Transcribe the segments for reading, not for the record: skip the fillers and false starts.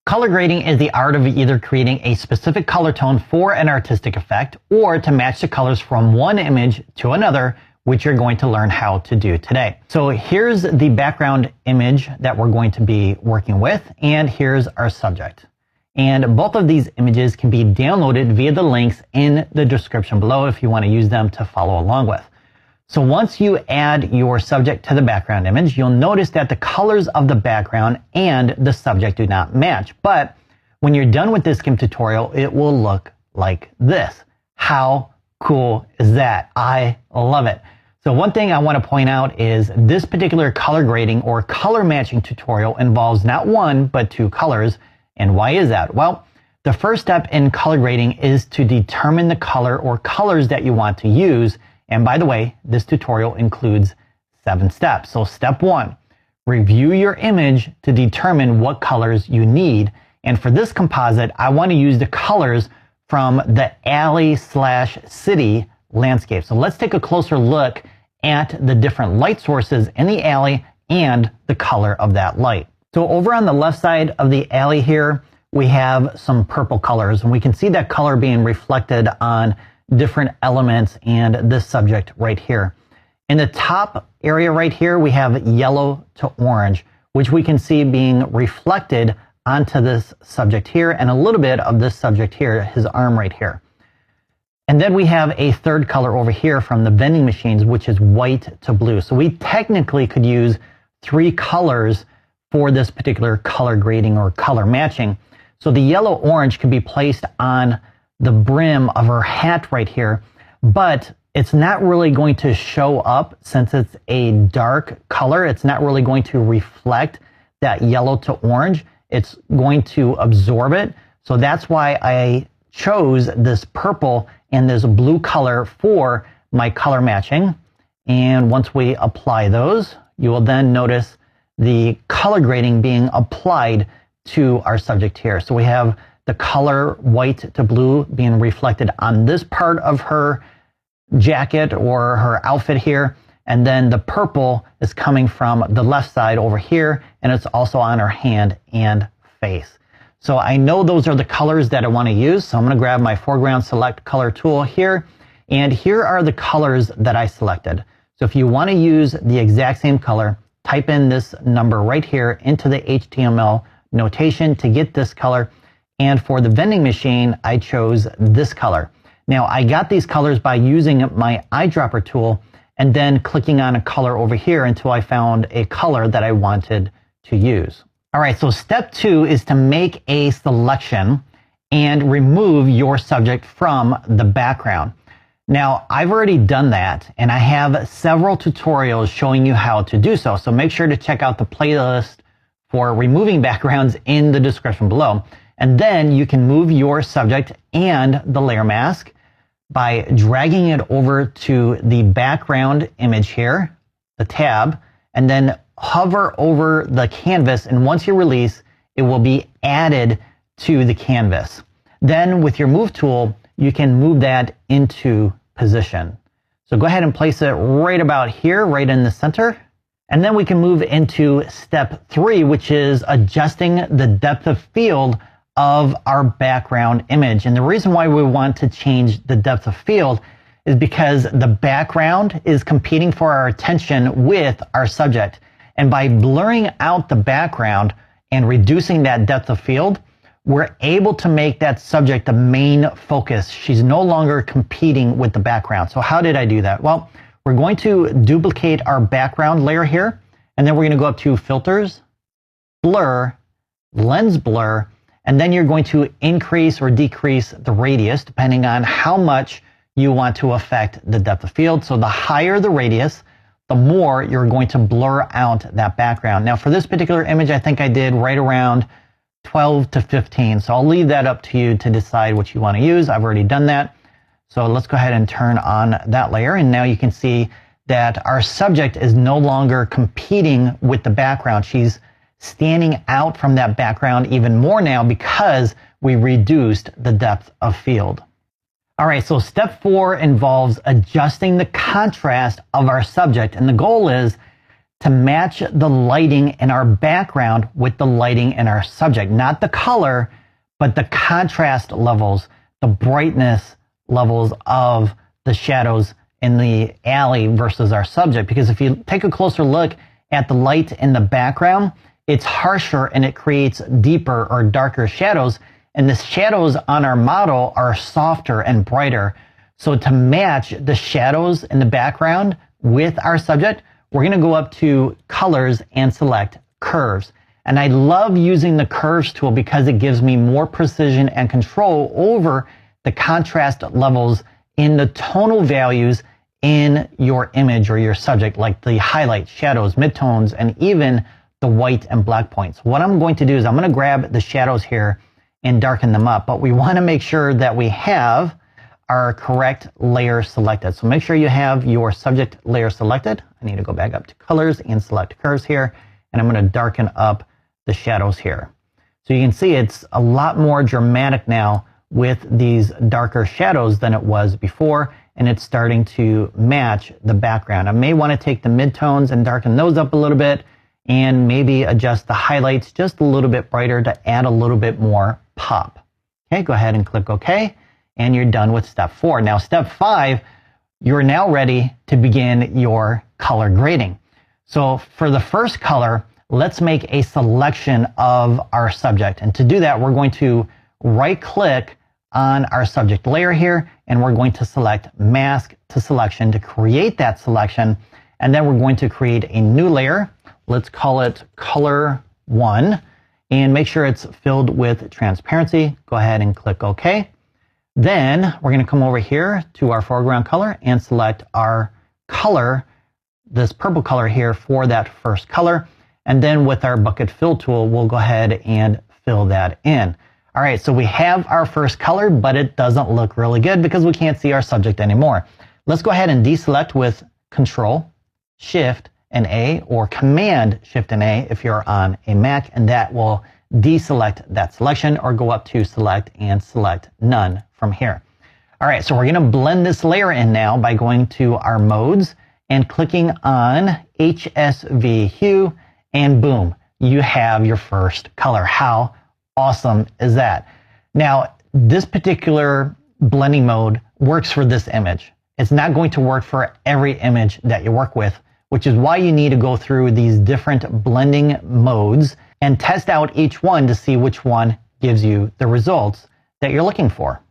Color grading is the art of either creating a specific color tone for an artistic effect or to match the colors from one image to another, which you're going to learn how to do today. So here's the background image that we're going to be working with, and here's our subject. And both of these images can be downloaded via the links in the description below if you want to use them to follow along with. So once you add your subject to the background image, you'll notice that the colors of the background and the subject do not match. But when you're done with this GIMP tutorial, it will look like this. How cool is that? I love it. So one thing I want to point out is this particular color grading or color matching tutorial involves not one, but two colors. And why is that? Well, the first step in color grading is to determine the color or colors that you want to use. And by the way, this tutorial includes 7 steps. So step 1, review your image to determine what colors you need. And for this composite, I want to use the colors from the alley/city landscape. So let's take a closer look at the different light sources in the alley and the color of that light. So over on the left side of the alley here, we have some purple colors, and we can see that color being reflected on different elements and this subject right here. In the top area right here, we have yellow to orange, which we can see being reflected onto this subject here and a little bit of this subject here, his arm right here. And then we have a third color over here from the vending machines, which is white to blue. So we technically could use 3 colors for this particular color grading or color matching. So the yellow orange could be placed on the brim of her hat right here, but it's not really going to show up since it's a dark color. It's not really going to reflect that yellow to orange. It's going to absorb it. So that's why I chose this purple and this blue color for my color matching. And once we apply those, you will then notice the color grading being applied to our subject here. So we have the color white to blue being reflected on this part of her jacket or her outfit here. And then the purple is coming from the left side over here, and it's also on her hand and face. So I know those are the colors that I want to use. So I'm going to grab my foreground select color tool here. And here are the colors that I selected. So if you want to use the exact same color, type in this number right here into the HTML notation to get this color. And for the vending machine, I chose this color. Now, I got these colors by using my eyedropper tool and then clicking on a color over here until I found a color that I wanted to use. All right, so step 2 is to make a selection and remove your subject from the background. Now, I've already done that, and I have several tutorials showing you how to do so. So make sure to check out the playlist for removing backgrounds in the description below. And then you can move your subject and the layer mask by dragging it over to the background image here, the tab, and then hover over the canvas. And once you release, it will be added to the canvas. Then with your move tool, you can move that into position. So go ahead and place it right about here, right in the center. And then we can move into step 3, which is adjusting the depth of field of our background image. And the reason why we want to change the depth of field is because the background is competing for our attention with our subject. And by blurring out the background and reducing that depth of field, we're able to make that subject the main focus. She's no longer competing with the background. So how did I do that? Well, we're going to duplicate our background layer here, and then we're going to go up to Filters, Blur, Lens Blur, and then you're going to increase or decrease the radius depending on how much you want to affect the depth of field. So the higher the radius, the more you're going to blur out that background. Now for this particular image, I think I did right around 12 to 15. So I'll leave that up to you to decide what you want to use. I've already done that. So let's go ahead and turn on that layer. And now you can see that our subject is no longer competing with the background. She's standing out from that background even more now because we reduced the depth of field. All right, so step 4 involves adjusting the contrast of our subject. And the goal is to match the lighting in our background with the lighting in our subject. Not the color, but the contrast levels, the brightness levels of the shadows in the alley versus our subject. Because if you take a closer look at the light in the background, it's harsher and it creates deeper or darker shadows. And the shadows on our model are softer and brighter. So to match the shadows in the background with our subject, we're going to go up to Colors and select Curves. And I love using the Curves tool because it gives me more precision and control over the contrast levels in the tonal values in your image or your subject, like the highlights, shadows, midtones, and even the white and black points. What I'm going to do is I'm going to grab the shadows here and darken them up, but we want to make sure that we have our correct layer selected. So make sure you have your subject layer selected. I need to go back up to Colors and select Curves here, and I'm going to darken up the shadows here. So you can see it's a lot more dramatic now with these darker shadows than it was before, and it's starting to match the background. I may want to take the midtones and darken those up a little bit, and maybe adjust the highlights just a little bit brighter to add a little bit more pop. Okay, go ahead and click OK, and you're done with step 4. Now step 5, you're now ready to begin your color grading. So for the first color, let's make a selection of our subject. And to do that, we're going to right click on our subject layer here, and we're going to select Mask to Selection to create that selection. And then we're going to create a new layer. Let's call it Color 1, and make sure it's filled with transparency. Go ahead and click OK. Then we're going to come over here to our foreground color and select our color, this purple color here for that first color. And then with our bucket fill tool, we'll go ahead and fill that in. All right, so we have our first color, but it doesn't look really good because we can't see our subject anymore. Let's go ahead and deselect with Control, Shift, and A, or Command, Shift, and A if you're on a Mac, and that will deselect that selection, or go up to Select and select None from here. All right, so we're going to blend this layer in now by going to our modes and clicking on HSV Hue, and boom, you have your first color. How awesome is that? Now, this particular blending mode works for this image. It's not going to work for every image that you work with, which is why you need to go through these different blending modes and test out each one to see which one gives you the results that you're looking for.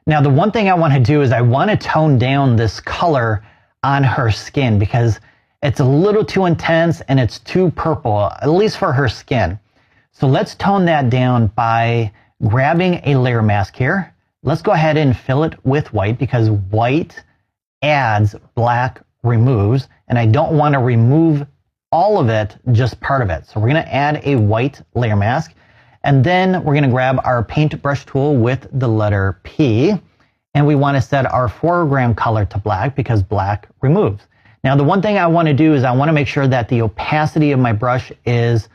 Now, the one thing I want to do is I want to tone down this color on her skin because it's a little too intense and it's too purple, at least for her skin. So let's tone that down by grabbing a layer mask here. Let's go ahead and fill it with white because white adds, black removes, and I don't want to remove all of it, just part of it. So we're going to add a white layer mask, and then we're going to grab our paintbrush tool with the letter P, and we want to set our foreground color to black because black removes. Now, the one thing I want to do is I want to make sure that the opacity of my brush is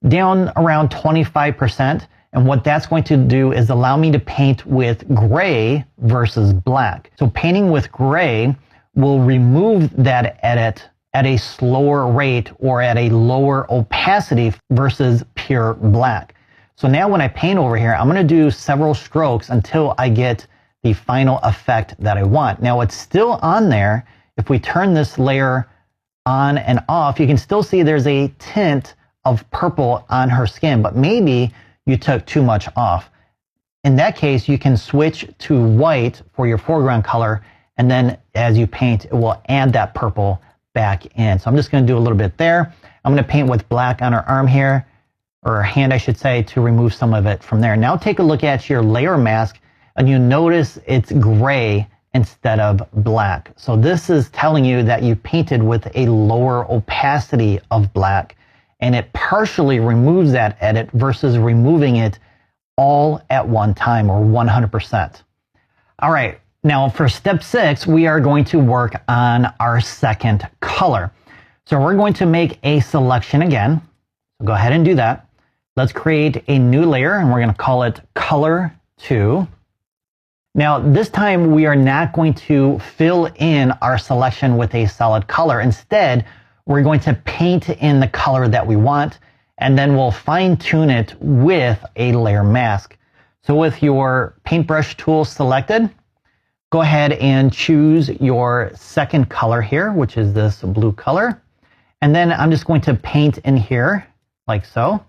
down around 25, and what that's going to do is allow me to paint with gray versus black. So painting with gray will remove that edit at a slower rate or at a lower opacity versus pure black. So now when I paint over here, I'm going to do several strokes until I get the final effect that I want. Now it's still on there. If we turn this layer on and off, you can still see there's a tint of purple on her skin, but maybe you took too much off. In that case, you can switch to white for your foreground color, and then as you paint, it will add that purple back in. So I'm just going to do a little bit there. I'm going to paint with black on her arm here, or her hand, I should say, to remove some of it from there. Now take a look at your layer mask, and you notice it's gray instead of black. So this is telling you that you painted with a lower opacity of black, and it partially removes that edit versus removing it all at one time, or 100%. All right, now for step 6, we are going to work on our second color. So we're going to make a selection again. So go ahead and do that. Let's create a new layer, and we're going to call it Color 2. Now, this time we are not going to fill in our selection with a solid color. Instead, we're going to paint in the color that we want, and then we'll fine tune it with a layer mask. So with your paintbrush tool selected, go ahead and choose your second color here, which is this blue color. And then I'm just going to paint in here like so.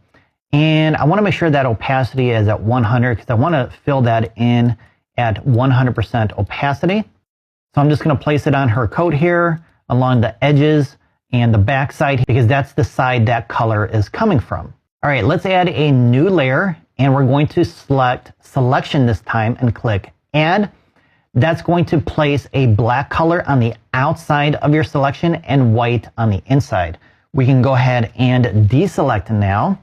And I want to make sure that opacity is at 100 because I want to fill that in at 100% opacity. So I'm just going to place it on her coat here along the edges and the back side because that's the side that color is coming from. All right, let's add a new layer and we're going to select selection this time and click add. That's going to place a black color on the outside of your selection and white on the inside. We can go ahead and deselect now.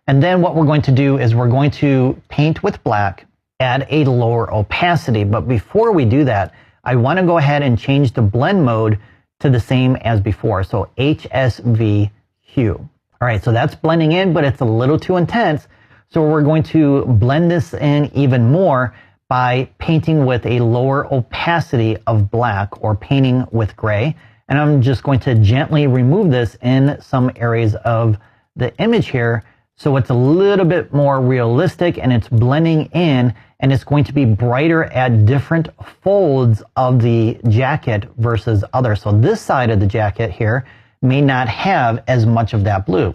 And then what we're going to do is we're going to paint with black, add a lower opacity. But before we do that, I want to go ahead and change the blend mode to the same as before. So HSV hue. All right, so that's blending in, but it's a little too intense. So we're going to blend this in even more by painting with a lower opacity of black or painting with gray. And I'm just going to gently remove this in some areas of the image here so it's a little bit more realistic and it's blending in, and it's going to be brighter at different folds of the jacket versus others. So this side of the jacket here may not have as much of that blue.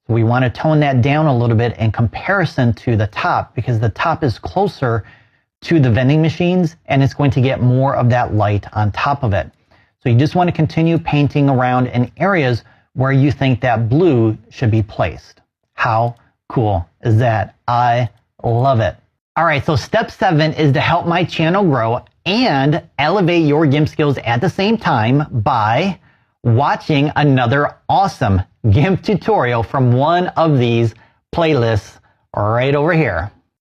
So we want to tone that down a little bit in comparison to the top because the top is closer to the vending machines and it's going to get more of that light on top of it. So you just want to continue painting around in areas where you think that blue should be placed. How cool is that? I love it. All right, so step 7 is to help my channel grow and elevate your GIMP skills at the same time by watching another awesome GIMP tutorial from one of these playlists right over here.